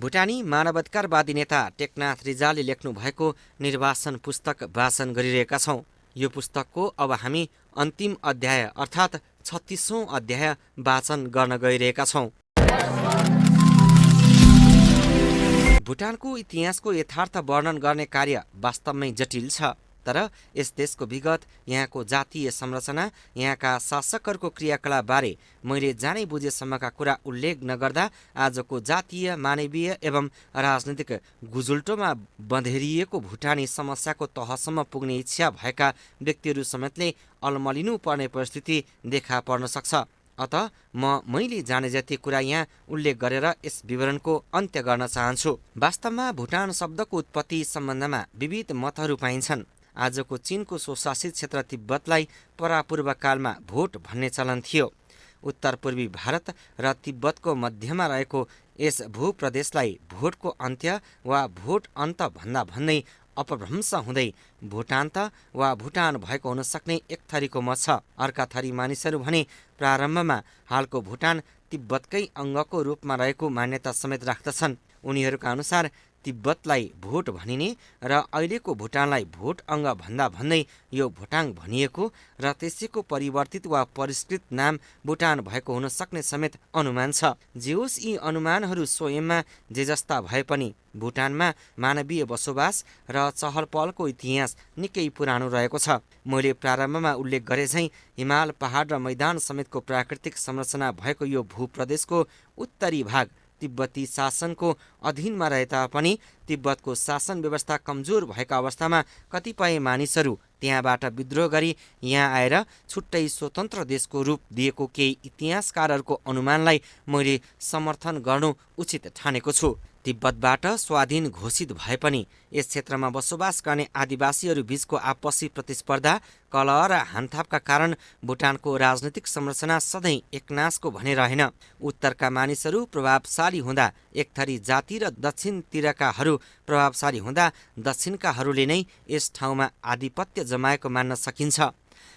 भुटानी मानवाधिकारवादी नेता टेकनाथ रिजालले लेख्नु भएको निर्वासन पुस्तक वाचन गरिरहेका छौँ। यो पुस्तकको अब हामी अन्तिम अध्याय अर्थात् 36औं अध्याय वाचन गर्न गइरहेका छौँ। भुटानको इतिहासको यथार्थ वर्णन गर्ने कार्य वास्तवमै जटिल छ, तर यस देशको विगत, यहाँको जातीय संरचना, यहाँका शासकहरूको क्रियाकलापबारे मैले जानै बुझेसम्मका कुरा उल्लेख नगर्दा आजको जातीय, मानवीय एवं राजनीतिक गुजुल्टोमा बँधेरिएको भुटानी समस्याको तहसम्म पुग्ने इच्छा भएका व्यक्तिहरू समेतले अल्मलिनु पर्ने परिस्थिति देखा पर्न सक्छ। अत मैले जाने जति कुरा यहाँ उल्लेख गरेर यस विवरणको अन्त्य गर्न चाहन्छु। वास्तवमा भुटान शब्दको उत्पत्ति सम्बन्धमा विविध मतहरू पाइन्छन्। आजको चीनको स्वशासित क्षेत्र तिब्बतलाई परापूर्वकालमा भोट भन्ने चलन थियो। उत्तर पूर्वी भारत र तिब्बतको मध्यमा रहेको यस भूप्रदेशलाई भोटको अन्त्य वा भोट अन्त भन्दा भन्दै अपभ्रंश हुँदै भुटान्त वा भुटान भएको हुन सक्ने एक थरीको मत छ। अर्का थरी मानिसहरू भने प्रारम्भमा हालको भुटान तिब्बतकै अङ्गको रूपमा रहेको मान्यता समेत राख्दछन्। उनीहरूका अनुसार तिब्बतलाई भोट भनिने र अहिलेको भुटानलाई भोट अङ्ग भन्दा भन्दै यो भुटाङ भनिएको र त्यसैको परिवर्तित वा परिष्कृत नाम भुटान भएको हुन सक्ने समेत अनुमान छ। जे होस्, यी अनुमानहरू स्वयंमा जे जस्ता भए पनि भुटानमा मानवीय बसोबास र चहल पहलको इतिहास निकै पुरानो रहेको छ। मैले प्रारम्भमा उल्लेख गरे झैँ हिमाल, पहाड र मैदान समेतको प्राकृतिक संरचना भएको यो भूप्रदेशको उत्तरी भाग तिब्बती शासनको अधीनमा रहे तापनि तिब्बतको शासन व्यवस्था कमजोर भएका अवस्थामा कतिपय मानिसहरू त्यहाँबाट विद्रोह गरी यहाँ आएर छुट्टै स्वतन्त्र देशको रूप दिएको केही इतिहासकारहरूको अनुमानलाई मैले समर्थन गर्नु उचित ठानेको छु। तिब्बतबाट स्वाधीन घोषित भए पनि यस क्षेत्रमा बसोबास गर्ने आदिवासीहरू बीचको आपसी प्रतिस्पर्धा, कलह र हानथापका कारण भुटानको राजनैतिक संरचना सधैँ एकनासको भने रहेन। उत्तरका मानिसहरू प्रभावशाली हुँदा एक थरी जाति र दक्षिणतिरकाहरू प्रभावशाली हुँदा दक्षिणकाहरूले नै यस ठाउँमा आधिपत्य जमाएको मान्न सकिन्छ।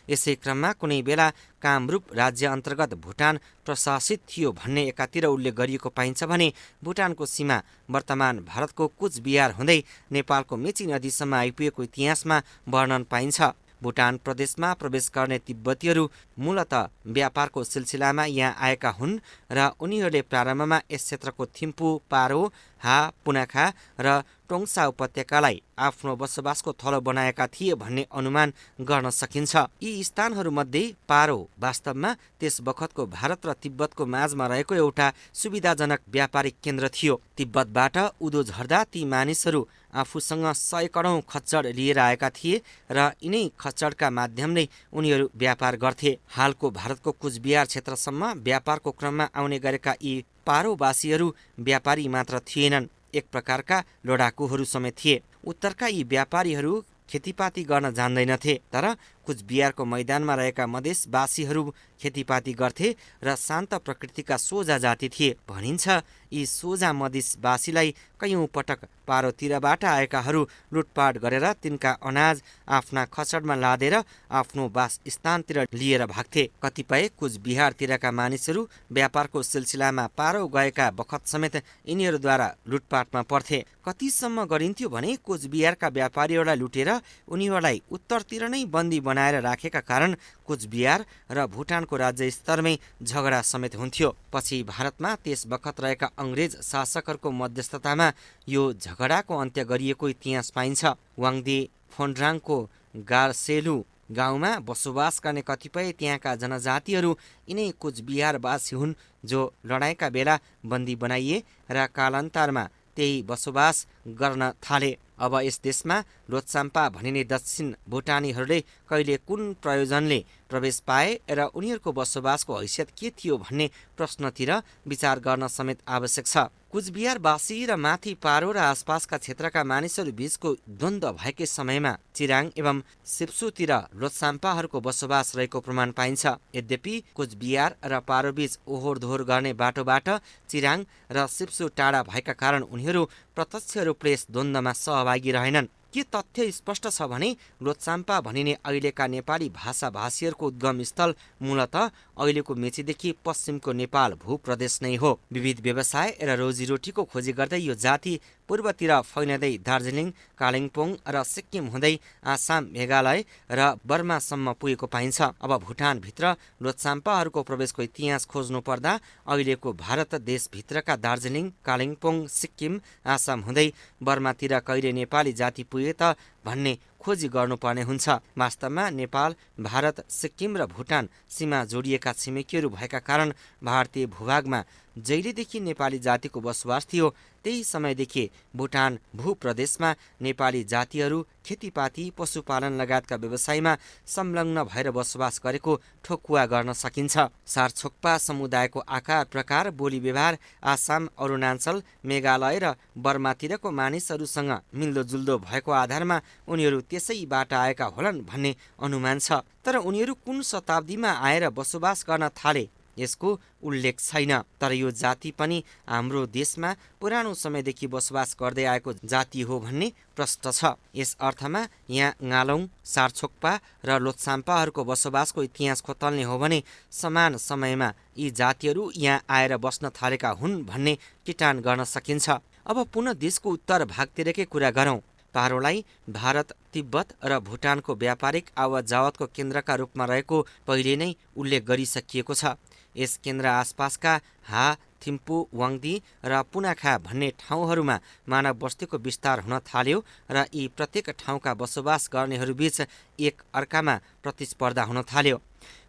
यसै क्रममा कुनै बेला कामरूप राज्य अन्तर्गत भुटान प्रशासित थियो भन्ने एकातिर उल्लेख गरिएको पाइन्छ भने भुटानको सीमा वर्तमान भारतको कुचबिहार हुँदै नेपालको मेची नदीसम्म आइपुगेको इतिहासमा वर्णन पाइन्छ। भुटान प्रदेशमा प्रवेश गर्ने तिब्बतीहरू मूलत व्यापारको सिलसिलामा यहाँ आएका हुन् र उनीहरूले प्रारम्भमा यस क्षेत्रको थिम्पू, पारो, हा, पुनाखा र टोङ्सा उपत्यकालाई आफ्नो बसोबासको थलो बनाएका थिए भन्ने अनुमान गर्न सकिन्छ। यी स्थानहरूमध्ये पारो वास्तवमा त्यस बखतको भारत र तिब्बतको माझमा रहेको एउटा सुविधाजनक व्यापारिक केन्द्र थियो। तिब्बतबाट उँधो झर्दा ती मानिसहरू आफूसँग सयकडौँ खच्चड लिएर आएका थिए र यिनै खच्चडका माध्यमले उनीहरू व्यापार गर्थे। हालको भारतको कुचबिहार क्षेत्रसम्म व्यापारको क्रममा आउने गरेका यी पारोवासीहरू व्यापारी मात्र थिएनन्, एक प्रकारका लडाकुहरू समेत थिए। उत्तरका यी व्यापारीहरू खेतीपाती गर्न जान्दैनथे, तर कुचबिहारको मैदानमा रहेका मधेसवासीहरू खेतीपाती गर्थे र शान्त प्रकृतिका सोझा जाति थिए। भनिन्छ यी सोझा मधेसवासीलाई कैयौँ पटक पारोतिरबाट आएकाहरू लुटपाट गरेर तिनका अनाज आफ्ना खच्चडमा लादेर आफ्नो वासस्थानतिर लिएर भाग्थे। कतिपय कुचबिहारतिरका मानिसहरू व्यापारको सिलसिलामा पारो गएका बखत समेत यिनीहरूद्वारा लुटपाटमा पर्थे। कतिसम्म गरिन्थ्यो भने कुचबिहारका व्यापारीहरूलाई लुटेर उनीहरूलाई उत्तरतिर नै बन्दी बनाएर राखेका कारण कुचबिहार र भुटानको राज्य स्तरमै झगडा समेत हुन्थ्यो। पछि भारतमा त्यस बखत रहेका अङ्ग्रेज शासकहरूको मध्यस्थतामा यो झगडाको अन्त्य गरिएको इतिहास पाइन्छ। वाङदे फोन्ड्राङको गार्सेलु गाउँमा बसोबास गर्ने कतिपय त्यहाँका जनजातिहरू यिनै कुचबिहारवासी हुन् जो लडाइँका बेला बन्दी बनाइए र कालान्तरमा त्यही बसोबास गर्न थाले। अब यस देशमा लोत्साम्पा भनिने दक्षिण भुटानीहरूले कहिले कुन प्रयोजनले प्रवेश पाए र उनीहरूको बसोबासको हैसियत के थियो भन्ने प्रश्नतिर विचार गर्न समेत आवश्यक छ। कुचबिहारवासी र माथि पारो र आसपासका क्षेत्रका मानिसहरू बीचको द्वन्द्व भएकै समयमा चिराङ एवं सिप्सुतिर लोत्साम्पाहरूको बसोबास रहेको प्रमाण पाइन्छ। यद्यपि कुचबिहार र पारोबीच ओहोर दोहोर गर्ने बाटोबाट चिराङ र सिप्सु टाढा भएका कारण उनीहरू प्रत्यक्ष रूपले यस द्वन्द्वमा सहभागी रहेनन्। के तथ्य स्पष्ट छ भने लोछाम्पा भनिने अहिलेका नेपाली भाषाभाषीहरूको उद्गम स्थल मूलत अहिलेको मेचीदेखि पश्चिमको नेपाल भूप्रदेश नै हो। विविध व्यवसाय र रोजीरोटीको खोजी गर्दै यो जाति पूर्वतिर फैलिँदै दार्जिलिङ, कालिम्पोङ र सिक्किम हुँदै आसाम, मेघालय र बर्मासम्म पुगेको पाइन्छ। अब भुटानभित्र लोछाम्पाहरूको प्रवेशको इतिहास खोज्नु पर्दा अहिलेको भारत देशभित्रका दार्जिलिङ, कालिम्पोङ, सिक्किम, आसाम हुँदै बर्मातिर कहिले नेपाली जाति पुगे त भन्ने खोजी गर्नुपर्ने हुन्छ। वास्तवमा नेपाल, भारत, सिक्किम र भुटान सीमा जोडिएका छिमेकीहरू भएका कारण भारतीय भूभागमा जहिलेदेखि नेपाली जातिको बसोबास थियो त्यही समयदेखि भुटान भूप्रदेशमा नेपाली जातिहरू खेतीपाती, पशुपालन लगायतका व्यवसायमा संलग्न भएर बसोबास गरेको ठोकुवा गर्न सकिन्छ। सारछोक्पा समुदायको आकार, प्रकार, बोली व्यवहार आसाम, अरुणाञ्चल, मेघालय र बर्मातिरको मानिसहरूसँग मिल्दोजुल्दो भएको आधारमा उनीहरू त्यसैबाट आएका होलान् भन्ने अनुमान छ। तर उनीहरू कुन शताब्दीमा आएर बसोबास गर्न थाले यसको उल्लेख छैन। तर यो जाति पनि हाम्रो देशमा पुरानो समयदेखि बसोबास गर्दै आएको जाति हो भन्ने प्रश्न छ। यस अर्थमा यहाँ गालोङ, सारछोक्पा र लोछाम्पाहरूको बसोबासको इतिहास खोतल्ने हो भने समान समयमा यी जातिहरू यहाँ आएर बस्न थालेका हुन् भन्ने टिटान गर्न सकिन्छ। अब पुनः देशको उत्तर भागतिरकै कुरा गरौँ। पारोलाई भारत, तिब्बत र भुटानको व्यापारिक आवत जावतको केन्द्रका रूपमा रहेको पहिले नै उल्लेख गरिसकिएको छ। यस केन्द्र आसपासका हा, थिम्पू, वाङदी र पुनाखा भन्ने ठाउँहरूमा मानव बस्तीको विस्तार हुन थाल्यो र यी प्रत्येक ठाउँका बसोबास गर्नेहरूबीच एक अर्कामा प्रतिस्पर्धा हुन थाल्यो।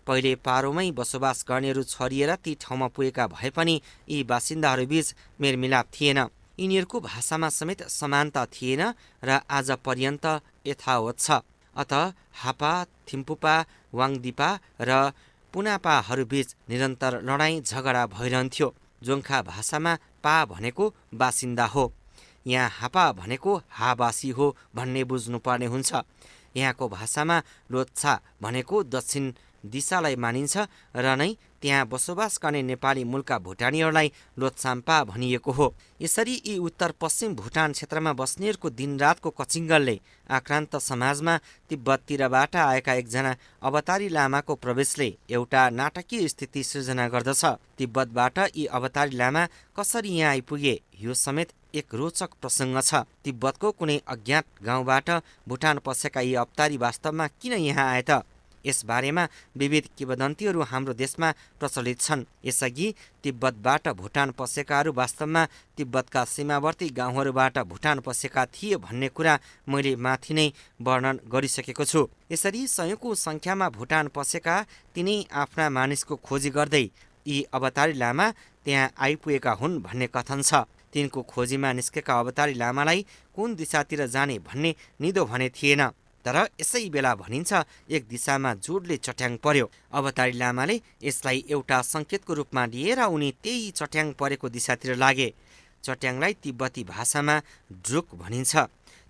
पहिले पारोमै बसोबास गर्नेहरू छरिएर ती ठाउँमा पुगेका भए पनि यी बासिन्दाहरूबीच मेलमिलाप थिएन। यिनीहरूको भाषामा समेत समानता थिएन र आज पर्यन्त यथावत छ। अत हापा, थिम्पुपा, वाङदिपा र पुनापाहरूबीच निरन्तर लडाईँ झगडा भइरहन्थ्यो। जोङ्खा भाषामा पा भनेको बासिन्दा हो, यहाँ हापा भनेको हाबासी हो भन्ने बुझ्नुपर्ने हुन्छ। यहाँको भाषामा लोच्छा भनेको दक्षिण दिशालाई मानिन्छ र नै त्यहाँ बसोबास गर्ने नेपाली मूलका भुटानीहरूलाई लोछाम्पा भनिएको हो। यसरी यी उत्तर पश्चिम भुटान क्षेत्रमा बस्नेहरूको दिनरातको कचिङ्गलले आक्रान्त समाजमा तिब्बततिरबाट आएका एकजना अवतारी लामाको प्रवेशले एउटा नाटकीय स्थिति सृजना गर्दछ। तिब्बतबाट यी अवतारी लामा कसरी यहाँ आइपुगे यो समेत एक रोचक प्रसङ्ग छ। तिब्बतको कुनै अज्ञात गाउँबाट भुटान पसेका यी अवतारी वास्तवमा किन यहाँ आए त? यस बारेमा विविध किंवदन्तीहरू हाम्रो देशमा प्रचलित छन्। यसअघि तिब्बतबाट भुटान पसेकाहरू वास्तवमा तिब्बतका सीमावर्ती गाउँहरूबाट भुटान पसेका थिए भन्ने कुरा मैले माथि नै वर्णन गरिसकेको छु। यसरी सयौं संख्यामा भुटान पसेका तिनै आफ्ना मानिसको खोजी गर्दै यी अवतारी लामा त्यहाँ आइपुगेका हुन् भन्ने कथन छ। तिनको खोजीमा निस्केका अवतारी लामालाई कुन दिशातिर जाने भन्ने निदो भने थिएन। तर यसै बेला भनिन्छ एक दिशामा जोडले चट्याङ पर्यो। अवतारी लामाले यसलाई एउटा सङ्केतको रूपमा लिएर उनी त्यही चट्याङ परेको दिशातिर लागे। चट्याङलाई तिब्बती भाषामा ड्रुक भनिन्छ।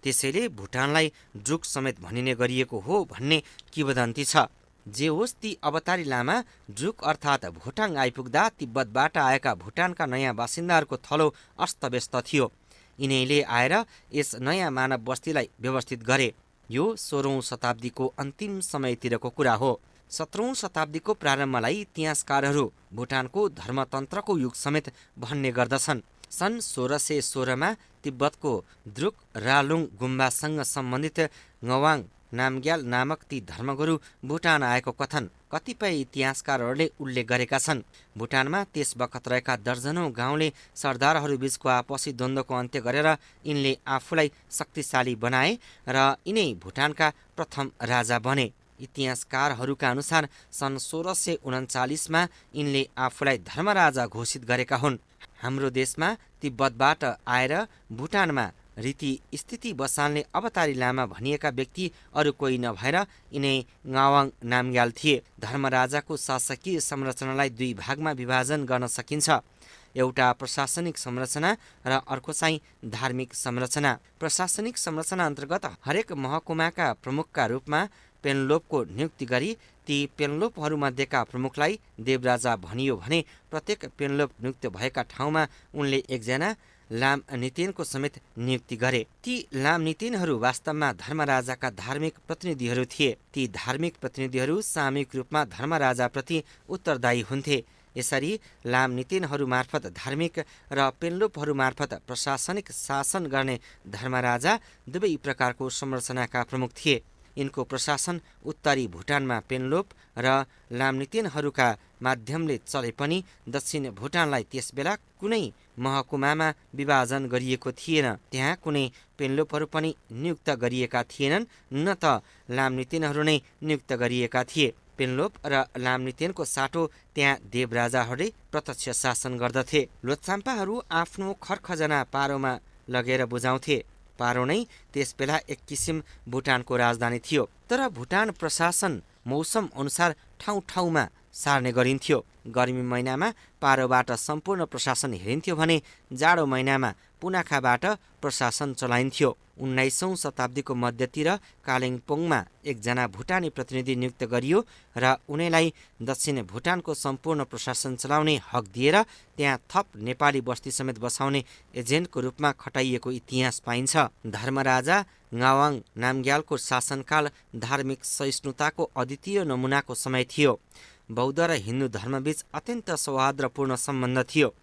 त्यसैले भुटानलाई ड्रुक समेत भनिने गरिएको हो भन्ने किंवदन्ती छ। जे होस्, ती अवतारी लामा ड्रुक अर्थात् भुटाङ आइपुग्दा तिब्बतबाट आएका भुटानका नयाँ बासिन्दाहरूको थलो अस्तव्यस्त थियो। यिनैले आएर यस नयाँ मानव बस्तीलाई व्यवस्थित गरे। यो 16औं शताब्दीको अन्तिम समयतिरको कुरा हो। 17औं शताब्दीको प्रारम्भलाई इतिहासकारहरू भुटानको धर्मतन्त्रको युग समेत भन्ने गर्दछन्। सन् 1616मा तिब्बतको द्रुक रालुङ गुम्बासँग सम्बन्धित ngवाङ नामग्याल नामक ती धर्मगुरु भुटान आएको कथन कतिपय इतिहासकारहरूले उल्लेख गरेका छन्। भुटानमा त्यस बखत रहेका दर्जनौं गाउँले सरदारहरूबीचको आपसी द्वन्द्वको अन्त्य गरेर यिनले आफूलाई शक्तिशाली बनाए र यिनै भुटानका प्रथम राजा बने। इतिहासकारहरूका अनुसार सन् 1639मा यिनले आफूलाई धर्मराजा घोषित गरेका हुन्। हाम्रो देशमा तिब्बतबाट आएर भुटानमा रीति स्थिति बसाल्ने अवतारी लामा भनिएका व्यक्ति अरू कोही नभएर यिनै ngवाङ नामग्याल थिए। धर्मराजाको शासकीय संरचनालाई दुई भागमा विभाजन गर्न सकिन्छ। एउटा प्रशासनिक संरचना र अर्को चाहिँ धार्मिक संरचना। प्रशासनिक संरचना अन्तर्गत हरेक महकुमाका प्रमुखका रूपमा पेन्लोपको नियुक्ति गरी ती पेन्लोपहरूमध्येका प्रमुखलाई देवराजा भनियो भने प्रत्येक पेन्लोप नियुक्त भएका ठाउँमा उनले एकजना लाम नितेनको समेत नियुक्ति गरे। ती लाम नितेनहरू वास्तवमा धर्मराजाका धार्मिक प्रतिनिधिहरू थिए। ती धार्मिक प्रतिनिधिहरू सामूहिक रूपमा धर्मराजाप्रति उत्तरदायी हुन्थे। यसरी लाम नितेनहरू मार्फत धार्मिक र पेन्लोपहरू मार्फत प्रशासनिक शासन गर्ने धर्मराजा दुवै प्रकारको संरचनाका प्रमुख थिए। यिनको प्रशासन उत्तरी भुटानमा पेन्लोप र लामनितेनहरूका माध्यमले चले पनि दक्षिण भुटानलाई त्यसबेला कुनै महकुमामा विभाजन गरिएको थिएन। त्यहाँ कुनै पेन्लोपहरू पनि नियुक्त गरिएका थिएनन्, न त लामनितेनहरू नै नियुक्त गरिएका थिए। पेन्लोप र लामनितेनको साटो त्यहाँ देवराजाहरूले प्रत्यक्ष शासन गर्दथे। लोछाम्पाहरू आफ्नो खरखजना पारोमा लगेर बुझाउँथे। पारो नै त्यसबेला एक किसिम भुटानको राजधानी थियो। तर भुटान प्रशासन मौसम अनुसार ठाउँ ठाउँमा सार्ने गरिन्थ्यो। गर्मी महिनामा पारोबाट सम्पूर्ण प्रशासन हेरिन्थ्यो भने जाडो महिनामा पुनाखाबाट प्रशासन चलाइन्थ्यो। 19औं शताब्दीको मध्यतिर कालिम्पोङमा एकजना भुटानी प्रतिनिधि नियुक्त गरियो र उनीलाई दक्षिण भुटानको सम्पूर्ण प्रशासन चलाउने हक दिएर त्यहाँ थप नेपाली बस्ती समेत बसाउने एजेन्टको रूपमा खटाइएको इतिहास पाइन्छ। धर्मराजा गावाङ नामग्यालको शासनकाल धार्मिक सहिष्णुताको अद्वितीय नमुनाको समय थियो। बौद्ध र हिन्दू धर्मबीच अत्यन्त सौहार्दपूर्ण सम्बन्ध थियो।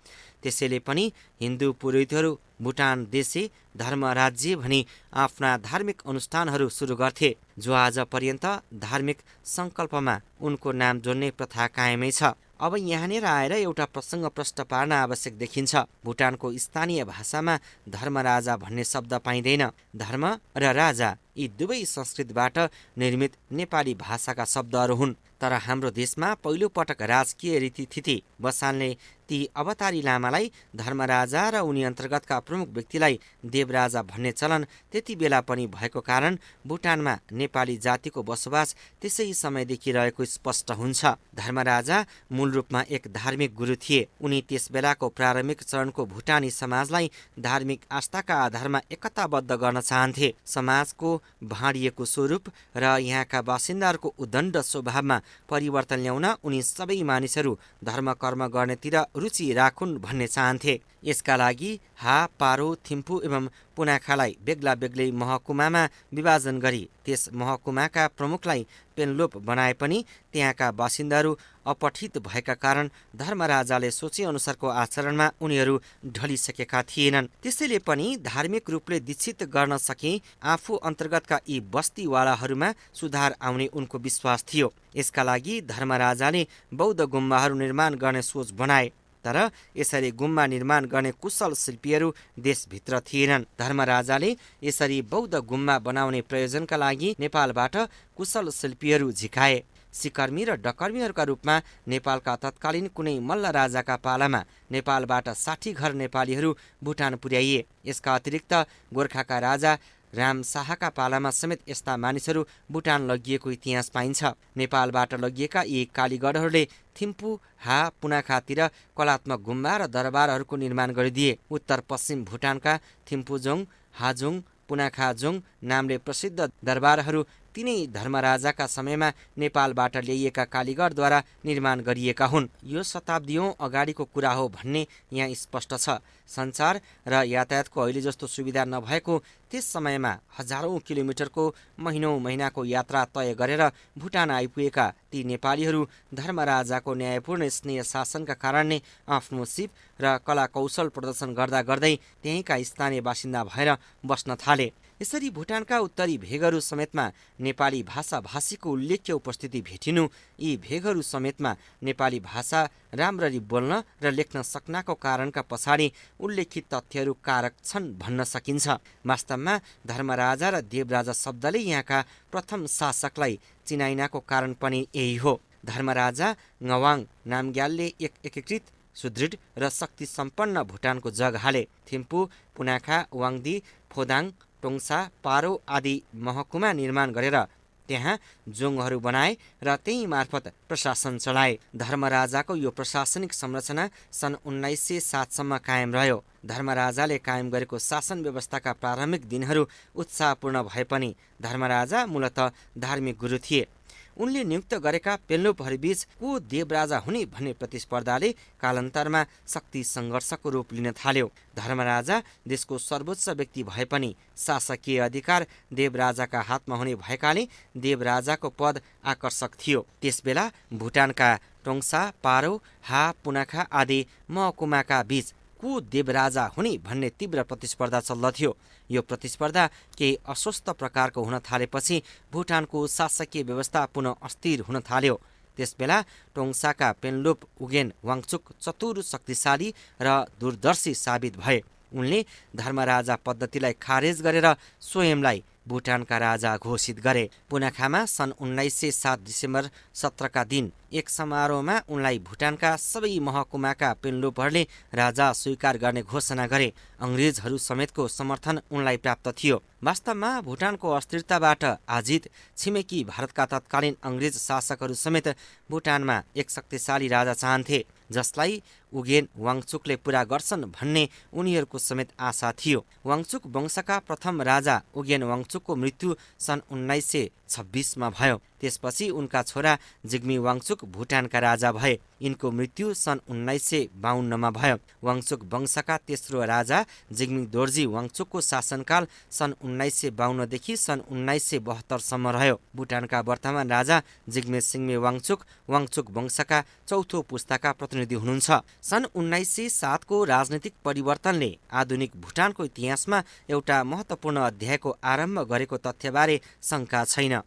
त्यसैले पनि हिन्दू पुरोहितहरू भुटान देशी धर्म राज्य भनी आफ्ना धार्मिक अनुष्ठानहरू सुरु गर्थे, जो आज पर्यन्त धार्मिक सङ्कल्पमा उनको नाम जोड्ने प्रथा कायमै छ। अब यहाँनिर आएर एउटा प्रसङ्ग प्रष्ट पार्न आवश्यक देखिन्छ। भुटानको स्थानीय भाषामा धर्मराजा भन्ने शब्द पाइँदैन। धर्म र राजा यी दुवै संस्कृतबाट निर्मित नेपाली भाषाका शब्दहरू हुन्। तर हाम्रो देशमा पहिलोपटक राजकीय रीतिथिति बसाल्ने ती अवतारी लामालाई धर्मराजा र उनी अन्तर्गतका प्रमुख व्यक्तिलाई देवराजा भन्ने चलन त्यति बेला पनि भएको कारण भुटानमा नेपाली जातिको बसोबास त्यसै समयदेखि रहेको स्पष्ट हुन्छ। धर्मराजा मूल रूपमा एक धार्मिक गुरु थिए। उनी त्यस बेलाको प्रारम्भिक चरणको भुटानी समाजलाई धार्मिक आस्थाका आधारमा एकताबद्ध गर्न चाहन्थे। समाजको भाँडिएको स्वरूप र यहाँका बासिन्दाहरूको उद्दण्ड स्वभावमा परिवर्तन ल्याउन उनी सबै मानिसहरू धर्म कर्म गर्नेतिर रुचि राखुन् भन्ने चाहन्थे। यसका लागि हा, पारो, थिम्पू एवं पुनाखालाई बेग्ला बेग्लै महकुमामा विभाजन गरी त्यस महकुमाका प्रमुखलाई पेन्लोप बनाए पनि त्यहाँका बासिन्दाहरू अपठित भएका कारण धर्मराजाले सोचेअनुसारको आचरणमा उनीहरू ढलिसकेका थिएनन्। त्यसैले पनि धार्मिक रूपले दीक्षित गर्न सके आफू अन्तर्गतका यी बस्तीवालाहरूमा सुधार आउने उनको विश्वास थियो। यसका लागि धर्मराजाले बौद्ध गुम्बाहरू निर्माण गर्ने सोच बनाए। तर यसरी गुम्बा निर्माण गर्ने कुशल शिल्पीहरू देशभित्र थिएनन्। धर्मराजाले यसरी बौद्ध गुम्बा बनाउने प्रयोजनका लागि नेपालबाट कुशल शिल्पीहरू झिकाए। सिकर्मी र डकर्मीहरूका रूपमा नेपालका तत्कालीन कुनै मल्ल राजाका पालामा नेपालबाट 60 घर नेपालीहरू भुटान पुर्याइए। यसका अतिरिक्त गोर्खाका राजा राम शाहका पालामा समेत यस्ता मानिसहरू भुटान लगिएको इतिहास पाइन्छ। नेपालबाट लगिएका यी कालीगढहरूले थिम्पू, हा, पुनाखातिर कलात्मक गुम्बा र दरबारहरूको निर्माण गरिदिए। उत्तर पश्चिम भुटानका थिम्पूजोङ, हाजोङ, पुनाखाजोङ नामले प्रसिद्ध दरबारहरू तिनै धर्मराजाका समयमा नेपालबाट ल्याइएका कालीगढद्वारा निर्माण गरिएका हुन्। यो शताब्दीौँ अगाडिको कुरा हो भन्ने यहाँ स्पष्ट छ। सञ्चार र यातायातको अहिले जस्तो सुविधा नभएको त्यस समयमा हजारौँ किलोमिटरको महिनाको यात्रा तय गरेर भुटान आइपुगेका ती नेपालीहरू धर्मराजाको न्यायपूर्ण स्नेह शासनका कारण नै आफ्नो सिप र कला कौशल प्रदर्शन गर्दा गर्दै त्यहीँका स्थानीय बासिन्दा भएर बस्न थाले। यसरी भुटानका उत्तरी भेगहरू समेतमा नेपाली भाषा भाषीको उल्लेख्य उपस्थिति भेटिनु यी भेगहरू समेतमा नेपाली भाषा राम्ररी बोल्न र लेख्न सक्नाको कारणका पछाडि उल्लेखित तथ्यहरू कारक छन् भन्न सकिन्छ। वास्तवमा धर्मराजा र देवराजा शब्दले यहाँका प्रथम शासकलाई चिनाइनाको कारण पनि यही हो। धर्मराजा गावाङ नामग्यालले एक एकीकृत, सुदृढ र शक्ति सम्पन्न भुटानको जग हाले। थिम्पू, पुनाखा, वाङदी, फोदाङ, टोङसा, पारो आदि महकुमा निर्माण गरेर त्यहाँ जोङहरू बनाए र त्यही मार्फत प्रशासन चलाए। धर्मराजाको यो प्रशासनिक संरचना सन् 1907 सम्म कायम रह्यो। धर्मराजाले कायम गरेको शासन व्यवस्थाका प्रारम्भिक दिनहरू उत्साहपूर्ण भए पनि धर्मराजा मूलतः धार्मिक गुरु थिए। उनले नियुक्त गरेका पेन्लोपहरूबीच को देवराजा हुने भन्ने प्रतिस्पर्धाले कालान्तरमा शक्ति सङ्घर्षको रूप लिन थाल्यो। धर्मराजा देशको सर्वोच्च व्यक्ति भए पनि शासकीय अधिकार देवराजाका हातमा हुने भएकाले देवराजाको पद आकर्षक थियो। त्यसबेला भुटानका टोङ्सा, पारो, हा, पुनाखा आदि महकुमाका बीच को देवराजा हुने भन्ने तीव्र प्रतिस्पर्धा चल्दथ्यो। यो प्रतिस्पर्धा केही अस्वस्थ प्रकारको हुन थालेपछि भुटानको शासकीय व्यवस्था पुनः अस्थिर हुन थाल्यो। त्यसबेला टोङ्साका पेन्लोप उगेन वाङचुक चतुर, शक्तिशाली र दूरदर्शी साबित भए। उनले धर्मराजा पद्धतिलाई खारेज गरेर स्वयंलाई भुटानका राजा घोषित गरे। पुनाखामा सन् 1907 डिसेम्बर 17 का दिन एक समारोहमा उनलाई भुटानका सबै महकुमाका पेन्लोपहरूले राजा स्वीकार गर्ने घोषणा गरे। अङ्ग्रेजहरू समेतको समर्थन उनलाई प्राप्त थियो। वास्तवमा भुटानको अस्थिरताबाट आजित छिमेकी भारतका तत्कालीन अङ्ग्रेज शासकहरू समेत भुटानमा एक शक्तिशाली राजा चाहन्थे, जसलाई उगेन वाङचुकले पुरा गर्छन् भन्ने उनीहरूको समेत आशा थियो। वाङचुक वंशका प्रथम राजा उगेन वाङचुकको मृत्यु सन् 1926 मा भयो। त्यसपछि उनका छोरा जिग्मी वाङचुक भुटानका राजा भए। यिनको मृत्यु सन् 1952 मा भयो। वाङचुक वंशका तेस्रो राजा जिग्मी दोर्जी वाङचुकको शासनकाल सन् 1952 देखि सन् 1972 सम्म रह्यो। भुटानका वर्तमान राजा जिग्मे सिङमे वाङचुक वाङचुक वंशका चौथो पुस्ताका प्रतिनिधि हुनुहुन्छ। सन् 1907 को राजनीतिक परिवर्तनले आधुनिक भुटानको इतिहासमा एउटा महत्त्वपूर्ण अध्यायको आरम्भ गरेको तथ्यबारे शङ्का छैन।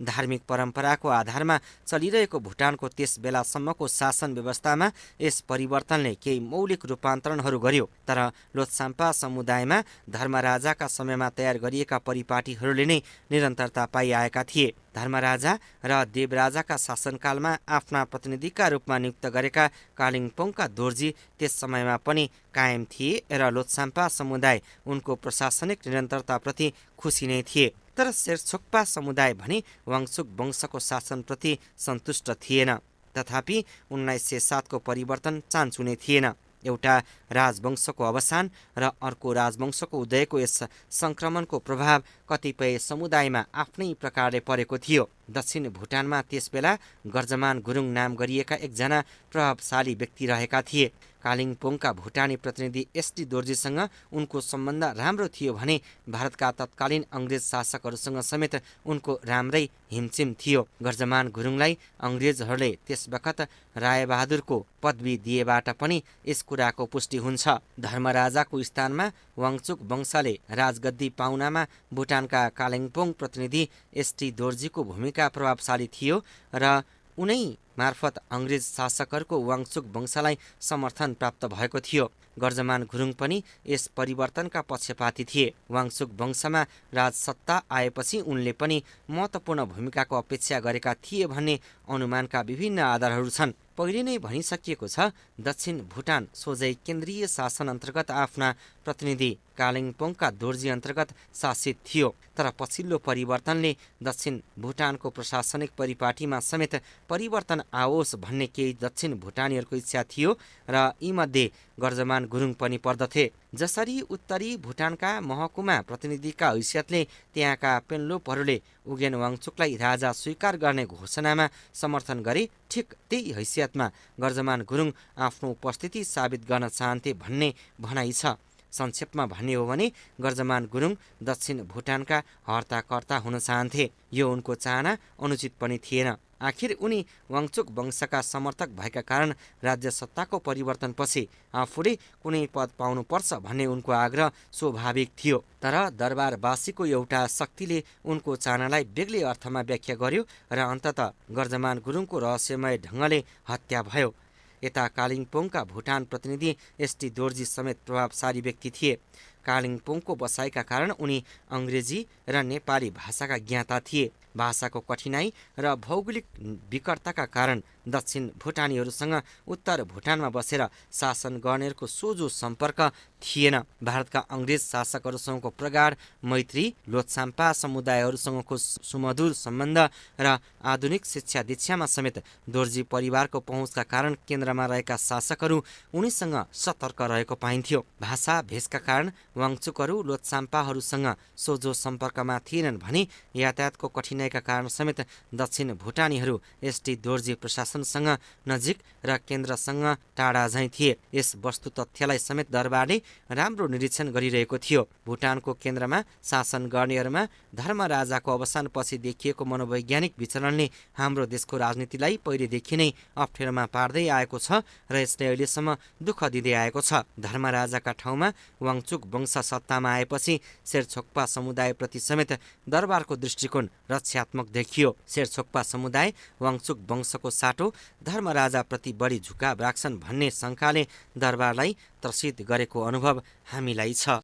धार्मिक परम्पराको आधारमा चलिरहेको भुटानको त्यस बेलासम्मको शासन व्यवस्थामा यस परिवर्तनले केही मौलिक रूपान्तरणहरू गर्यो। तर लोत्साम्पा समुदायमा धर्मराजाका समयमा तयार गरिएका परिपाटीहरूले नै निरन्तरता पाइआएका थिए। धर्मराजा र देवराजाका शासनकालमा आफ्ना प्रतिनिधिका रूपमा नियुक्त गरेका कालिम्पोङका दोर्जी त्यस समयमा पनि कायम थिए र लोत्साम्पा समुदाय उनको प्रशासनिक निरन्तरताप्रति खुसी नै थिए। तर शेरछोक्पा समुदाय भने वाङचुक वंशको शासनप्रति सन्तुष्ट थिएन। तथापि 1907 को परिवर्तन चान्चुने थिएन। एउटा राजवंशको अवसान र अर्को राजवंशको उदयको यस सङ्क्रमणको प्रभाव कतिपय समुदायमा आफ्नै प्रकारले परेको थियो। दक्षिण भुटानमा त्यसबेला गर्जमान गुरुङ नाम गरिएका एकजना प्रभावशाली व्यक्ति रहेका थिए। कालिम्पोङका भुटानी प्रतिनिधि एसटी दोर्जीसँग उनको सम्बन्ध राम्रो थियो भने भारतका तत्कालीन अङ्ग्रेज शासकहरूसँग समेत उनको राम्रै हिमचिम थियो। गर्जमान गुरुङलाई अङ्ग्रेजहरूले त्यस बखत रायबहादुरको पदवी दिएबाट पनि यस कुराको पुष्टि हुन्छ। धर्मराजाको स्थानमा वाङचुक वंशले राजगद्दी पाउनमा भुटानका कालिम्पोङ प्रतिनिधि एसटी दोर्जीको भूमिका प्रभावशाली थियो र उनै मार्फत अङ्ग्रेज शासकहरूको वाङचुक वंशलाई समर्थन प्राप्त भएको थियो। गर्जमान गुरुङ पनि यस परिवर्तनका पक्षपाती थिए। वाङचुक वंशमा राजसत्ता आएपछि उनले पनि महत्त्वपूर्ण भूमिकाको अपेक्षा गरेका थिए भन्ने अनुमानका विभिन्न आधारहरू छन्। पहिले नै भनिसकिएको छ, दक्षिण भुटान सोझै केन्द्रीय शासन अन्तर्गत आफ्ना प्रतिनिधि कालिम्पोङका दोर्जी अन्तर्गत शासित थियो। तर पछिल्लो परिवर्तनले दक्षिण भुटानको प्रशासनिक परिपाटीमा समेत परिवर्तन आओस् भन्ने केही दक्षिण भुटानीहरूको इच्छा थियो र यीमध्ये गर्जमान गुरुङ पनि पर्दथे। जसरी उत्तरी भुटानका महकुमा प्रतिनिधिका हैसियतले त्यहाँका पेन्लोपहरूले उगेन वाङचुकलाई राजा स्वीकार गर्ने घोषणामा समर्थन गरे, ठिक त्यही हैसियतमा गर्जमान गुरुङ आफ्नो उपस्थिति साबित गर्न चाहन्थे भन्ने भनाइ छ। संक्षेपमा भन्ने हो भने गर्जमान गुरुङ दक्षिण भुटानका हर्ताकर्ता हुन चाहन्थे। यो उनको चाहना अनुचित पनि थिएन। आखिर उनी वाङचुक वंशका समर्थक भएका कारण राज्य सत्ताको परिवर्तनपछि आफूले कुनै पद पाउनुपर्छ भन्ने उनको आग्रह स्वाभाविक थियो। तर दरबारवासीको एउटा शक्तिले उनको चाहनालाई बेग्लै अर्थमा व्याख्या गर्यो र अन्ततः गर्जमान गुरुङको रहस्यमय ढङ्गले हत्या भयो। यता कालिम्पोङका भुटान प्रतिनिधि एसटी दोर्जी समेत प्रभावशाली व्यक्ति थिए। कालिम्पोङको बसाइका कारण उनी अङ्ग्रेजी र नेपाली भाषाका ज्ञाता थिए। भाषाको कठिनाई र भौगोलिक विकटताका कारण दक्षिण भुटानीहरूसँग उत्तर भुटानमा बसेर शासन गर्नेहरूको सोझो सम्पर्क थिएन। भारतका अङ्ग्रेज शासकहरूसँगको प्रगाढ मैत्री, लोत्साम्पा समुदायहरूसँगको सुमधुर सम्बन्ध र आधुनिक शिक्षा दीक्षामा समेत दोर्जी परिवारको पहुँचका कारण केन्द्रमा रहेका शासकहरू उनीसँग सतर्क रहेको पाइन्थ्यो। भाषा भेषका कारण वाङचुकहरू लोछाम्पाहरूसँग सोझो सम्पर्कमा थिएनन् भने यातायातको कठिनाइका कारण समेत दक्षिण भुटानीहरू एसटी दोर्जी प्रशासनसँग नजिक र केन्द्रसँग टाढा झैँ थिए। यस वस्तु तथ्यलाई समेत दरबारले राम्रो निरीक्षण गरिरहेको थियो। भुटानको केन्द्रमा शासन गर्नेहरूमा धर्मराजाको अवसानपछि देखिएको मनोवैज्ञानिक विचलनले हाम्रो देशको राजनीतिलाई पहिलेदेखि नै अप्ठ्यारोमा पार्दै आएको छ र यसले अहिलेसम्म दुःख दिँदै आएको छ। धर्मराजाका ठाउँमा वाङचुक वंश सत्तामा आएपछि शेरछोक्पा समुदायप्रति समेत दरबारको दृष्टिकोण रक्षात्मक देखियो। शेरछोक्पा समुदाय वाङचुक वंशको साटो धर्मराजाप्रति बढी झुकाव राख्छन् भन्ने शङ्काले दरबारलाई त्रसित गरेको अनुभव हामीलाई छ।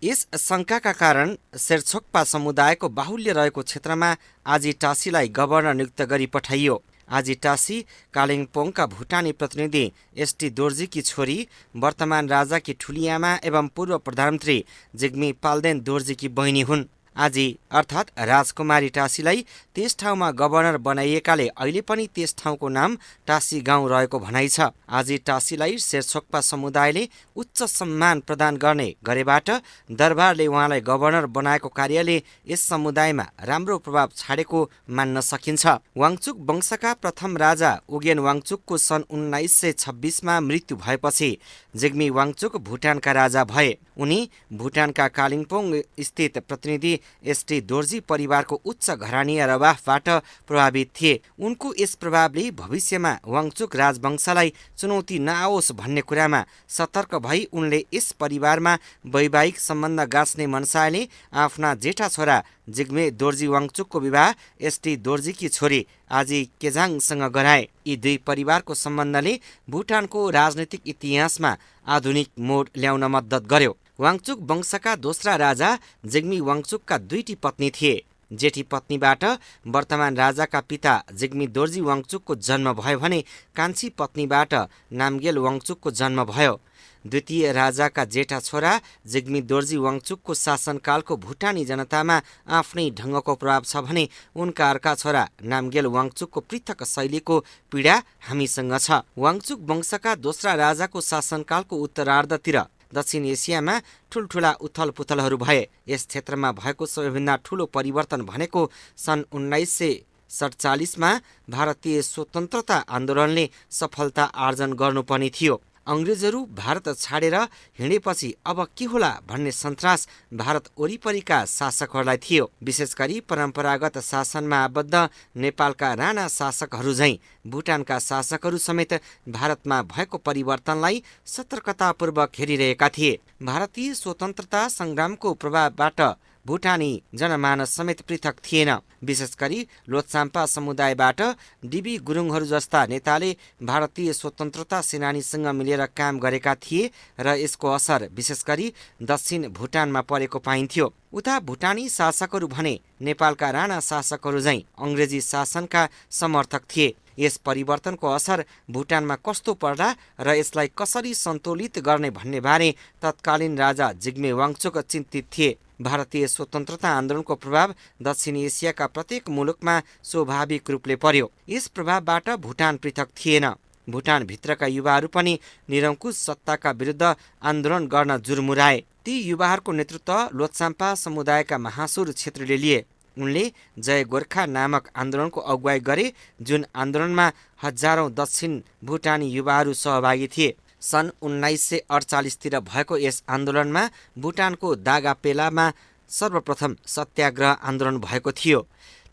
यस शङ्काका कारण शेरछोक्पा समुदायको बाहुल्य रहेको क्षेत्रमा आजी टासीलाई गभर्नर नियुक्त गरी पठाइयो। आजी टासी कालिम्पोङका भुटानी प्रतिनिधि एसटी दोर्जीकी छोरी, वर्तमान राजाकी ठुली आमा एवं पूर्व प्रधानमन्त्री जिग्मी पाल्देन दोर्जीकी बहिनी हुन्। आजी अर्थात् राजकुमारी टासीलाई त्यस ठाउँमा गभर्नर बनाइएकाले अहिले पनि त्यस ठाउँको नाम टासी गाउँ रहेको भनाइ छ। आजी टासीलाई शेरछोक्पा समुदायले उच्च सम्मान प्रदान गर्ने गरेबाट दरबारले उहाँलाई गभर्नर बनाएको कार्यले यस समुदायमा राम्रो प्रभाव छाडेको मान्न सकिन्छ। वाङचुक वंशका प्रथम राजा उगेन वाङचुकको सन् 1926मा मृत्यु भएपछि जिग्मी वाङचुक भुटानका राजा भए। उनी भुटानका कालिम्पोङ स्थित प्रतिनिधि एसटी दोर्जी परिवारको उच्च घरानीय रवाफबाट प्रभावित थिए। उनको यस प्रभावले भविष्यमा वाङचुक राजवंशलाई चुनौती नआओस् भन्ने कुरामा सतर्क भई उनले यस परिवारमा वैवाहिक सम्बन्ध गाँच्ने मनसायले आफ्ना जेठा छोरा जिग्मे दोर्जी वाङचुकको विवाह एसटी दोर्जीकी छोरी आजी केजाङसँग गराए। यी दुई परिवारको सम्बन्धले भुटानको राजनीतिक इतिहासमा आधुनिक मोड ल्याउन मद्दत गर्यो। वाङचुक वंशका दोस्रा राजा जिग्मी वाङचुकका दुईटी पत्नी थिए। जेठी पत्नीबाट वर्तमान राजाका पिता जिग्मी दोर्जी वाङचुकको जन्म भयो भने कान्छी पत्नीबाट नामगेल वाङचुकको जन्म भयो। द्वितीय राजाका जेठा छोरा जिग्मी दोर्जी वाङचुकको शासनकालको भुटानी जनतामा आफ्नै ढङ्गको प्रभाव छ भने उनका अर्का छोरा नामगेल वाङचुकको पृथक शैलीको पीडा हामीसँग छ। वाङचुक वंशका दोस्रा राजाको शासनकालको उत्तरार्धतिर दक्षिण एसियामा ठुल्ठुला उथलपुथलहरू भए। यस क्षेत्रमा भएको सबैभन्दा ठुलो परिवर्तन भनेको सन् 1947मा भारतीय स्वतन्त्रता आन्दोलनले सफलता आर्जन गर्नुपर्ने थियो। अङ्ग्रेजहरू भारत छाडेर हिँडेपछि अब के होला भन्ने सन्तास भारत वरिपरिका शासकहरूलाई थियो। विशेष गरी परम्परागत शासनमा आबद्ध नेपालका राणा शासकहरू झैँ भुटानका शासकहरू समेत भारतमा भएको परिवर्तनलाई सतर्कतापूर्वक हेरिरहेका थिए। भारतीय स्वतन्त्रता सङ्ग्रामको प्रभावबाट भुटानी जनमानस समेत पृथक थिएन। विशेष गरी लोछाम्पा समुदायबाट डिबी गुरुङहरू जस्ता नेताले भारतीय स्वतन्त्रता सेनानीसँग मिलेर काम गरेका थिए र यसको असर विशेष गरी दक्षिण भुटानमा परेको पाइन्थ्यो। उता भुटानी शासकहरू भने नेपालका राणा शासकहरू झैँ अङ्ग्रेजी शासनका समर्थक थिए। यस परिवर्तनको असर भुटानमा कस्तो पर्ला र यसलाई कसरी सन्तुलित गर्ने भन्ने बारे तत्कालीन राजा जिग्मे वाङचुक चिन्तित थिए। भारतीय स्वतन्त्रता आन्दोलनको प्रभाव दक्षिण एसियाका प्रत्येक मुलुकमा स्वाभाविक रूपले पर्यो। यस प्रभावबाट भुटान पृथक थिएन। भुटानभित्रका युवाहरू पनि निरङ्कुश सत्ताका विरुद्ध आन्दोलन गर्न जुर्मुराए। ती युवाहरूको नेतृत्व लोछाम्पा समुदायका महासुर छेत्रीले लिए। उनले जय गोर्खा नामक आन्दोलनको अगुवाई गरे, जुन आन्दोलनमा हजारौं दक्षिण भुटानी युवाहरू सहभागी थिए। सन् 1948तिर भएको यस आन्दोलनमा भुटानको दागापेलामा सर्वप्रथम सत्याग्रह आन्दोलन भएको थियो।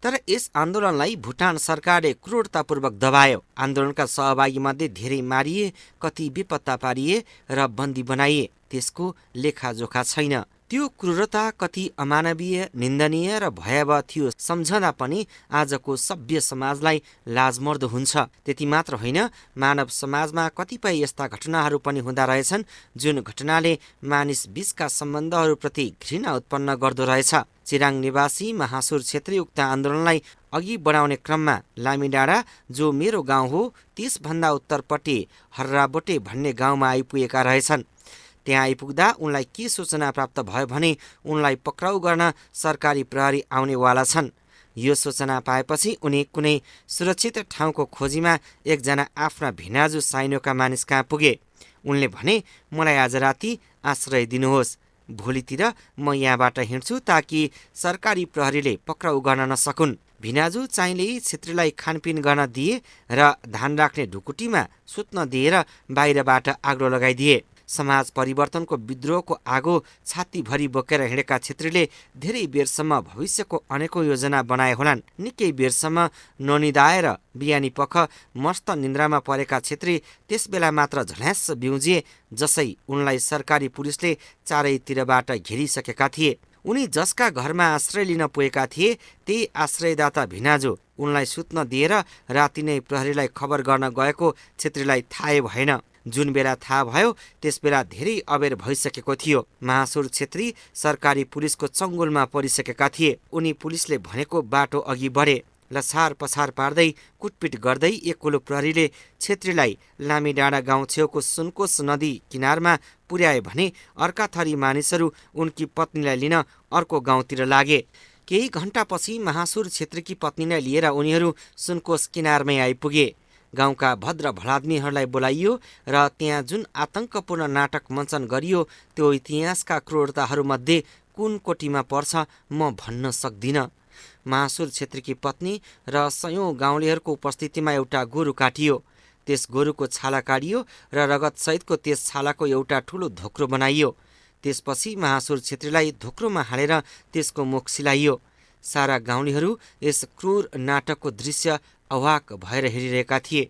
तर यस आन्दोलनलाई भुटान सरकारले क्रूरतापूर्वक दबायो। आन्दोलनका सहभागी मध्ये धेरै मारिए, कति बेपत्ता पारिए र बन्दी बनाइए। त्यसको लेखाजोखा छैन। त्यो क्रूरता कति अमानवीय, निन्दनीय र भयावह थियो सम्झँदा पनि आजको सभ्य समाजलाई लाजमर्दो हुन्छ। त्यति मात्र होइन, मानव समाजमा कतिपय यस्ता घटनाहरू पनि हुँदा रहेछन् जुन घटनाले मानिस बीचका सम्बन्धहरूप्रति घृणा उत्पन्न गर्दो रहेछ। चिराङ निवासी महासुर छेत्री उक्त आन्दोलनलाई अघि बढाउने क्रममा लामीडाँडा, जो मेरो गाउँ हो, त्यसभन्दा उत्तरपट्टि हर्राबोटे भन्ने गाउँमा आइपुगेका रहेछन्। त्यहाँ आइपुग्दा उनलाई के सूचना प्राप्त भयो भने उनलाई पक्राउ गर्न सरकारी प्रहरी आउनेवाला छन्। यो सूचना पाएपछि उनी कुनै सुरक्षित ठाउँको खोजीमा एकजना आफ्ना भिनाजु साइनोका मानिस कहाँ पुगे। उनले भने, मलाई आज राति आश्रय दिनुहोस्। भोलितिर म यहाँबाट हिँड्छु ताकि सरकारी प्रहरीले पक्राउ गर्न नसकुन्। भिनाजु चाहिँले छेत्रीलाई खानपिन गर्न दिए र धान राख्ने ढुकुटीमा सुत्न दिएर बाहिरबाट आगो लगाइदिए। समाज परिवर्तनको विद्रोहको आगो छातीभरि बोकेर हिँडेका छेत्रीले धेरै बेरसम्म भविष्यको अनेकौं योजना बनाए होलान्। निकै बेरसम्म ननिदाएर बिहानी पख मस्त निन्द्रामा परेका छेत्री त्यसबेला मात्र झल्यास बिउजिए जसै उनलाई सरकारी पुलिसले चारैतिरबाट घेरिसकेका थिए। उनी जसका घरमा आश्रय लिन पुगेका थिए त्यही आश्रयदाता भिनाजु उनलाई सुत्न दिएर राति नै प्रहरीलाई खबर गर्न गएको छेत्रीलाई थाहै भएन। जुन बेला थाहा भयो त्यसबेला धेरै अबेर भइसकेको थियो। महासुर छेत्री सरकारी पुलिसको चङ्गुलमा परिसकेका थिए। उनी पुलिसले भनेको बाटो अघि बढे। लछार पछार पार्दै कुटपिट गर्दै एकोलो प्रहरीले छेत्रीलाई लामीडाँडा गाउँ छेउको सुनकोस नदी किनारमा पुर्याए भने अर्का थरी मानिसहरू उनकी पत्नीलाई लिन अर्को गाउँतिर लागे। केही घण्टापछि महासुर छेत्रीकी पत्नीलाई लिएर उनीहरू सुनकोस किनारमै आइपुगे। गाउँका भद्र भलाद्मीहरूलाई बोलाइयो र त्यहाँ जुन आतंकपूर्ण नाटक मञ्चन गरियो त्यो इतिहासका क्रूरताहरूमध्ये कुन कोटीमा पर्छ म भन्न सक्दिनँ। महासुर छेत्रीकी पत्नी र सयौं गाउँलेहरूको उपस्थितिमा एउटा गोरु काटियो। त्यस गोरुको छाला काटियो र रगतसहितको त्यस छालाको एउटा ठुलो धोक्रो बनाइयो। त्यसपछि महासुर छेत्रीलाई धोक्रोमा हालेर त्यसको मुख सिलाइयो। सारा गाउँलेहरू यस क्रूर नाटकको दृश्य अवाक भएर हेरिरहेका थिए।